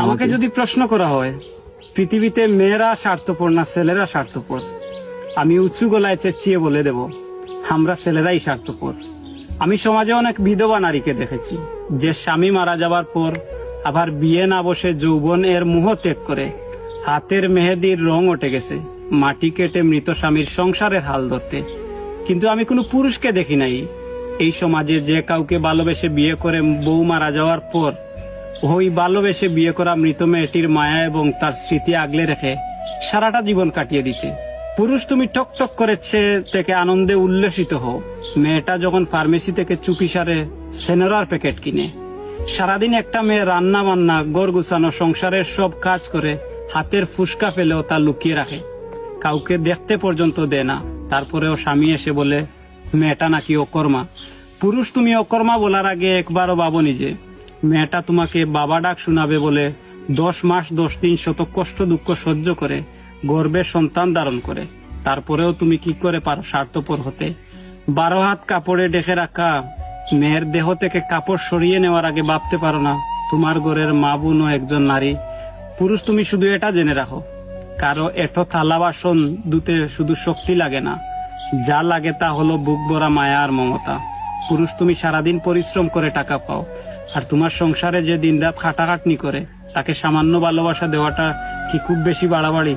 আমাকে যদি প্রশ্ন করা হয় পৃথিবীতে মেয়েরা স্বার্থপর না ছেলেরা স্বার্থপর, আমি উঁচু গলায় চেঁচিয়ে বলে দেব আমরা ছেলেরাই স্বার্থপর। আমি সমাজে অনেক বিধবা নারীকে দেখেছি যে স্বামী মারা যাবার পর আবার বিয়ে না বসে যৌবন এর মোহ ত্যাগ করে হাতের মেহেদির রং উঠে গেছে মাটি কেটে মৃত স্বামীর সংসারের হাল ধরতে। কিন্তু আমি কোনো পুরুষকে দেখি নাই এই সমাজে যে কাউকে ভালোবেসে বিয়ে করে বউ মারা যাওয়ার পর ওই ভালোবেসে বিয়ে করা মৃত মেয়েটির মায়া এবং তার স্মৃতি আগলে রেখে সারাটা জীবন কাটিয়ে দিতে। পুরুষ তুমি টক টক করে থেকে আনন্দে উল্লসিত হও মেয়েটা যখন ফার্মেসি থেকে চুপি সারে সেনোরার প্যাকেট কিনে। সারাদিন একটা মেয়ে রান্না বান্না গড় গুছানো সংসারের সব কাজ করে হাতের ফুসকা ফেলেও তা লুকিয়ে রাখে, কাউকে দেখতে পর্যন্ত দেয় না। তারপরেও স্বামী এসে বলে মেয়েটা নাকি অকর্মা। পুরুষ তুমি অকর্মা বলার আগে একবারও ভাবনি যে মেয়েটা তোমাকে বাবা ডাক শোনাবে বলে 10 মাস 10 দিন শত কষ্ট দুঃখ সহ্য করে গর্ভে সন্তান ধারণ করে। তারপরেও তুমি কি করে পারো স্বার্থপর হতে? 12 হাত কাপড়ে ঢেকে রাখা মেয়ের দেহ থেকে কাপড় সরিয়ে নেওয়ার আগে ভাবতে পারো না তোমার ঘরের মা বোন ও একজন নারী। পুরুষ তুমি শুধু এটা জেনে রাখো কারো এটো থালা বাসন ধুতে শুধু শক্তি লাগে না, যা লাগে তা হলো বুক ভরা মায়া আর মমতা। পুরুষ তুমি সারাদিন পরিশ্রম করে টাকা পাও আর তোমার সংসারে যে দিনরাত খাটাখাটনি করে তাকে সামান্য ভালোবাসা দেওয়াটা কি খুব বেশি বাড়াবাড়ি?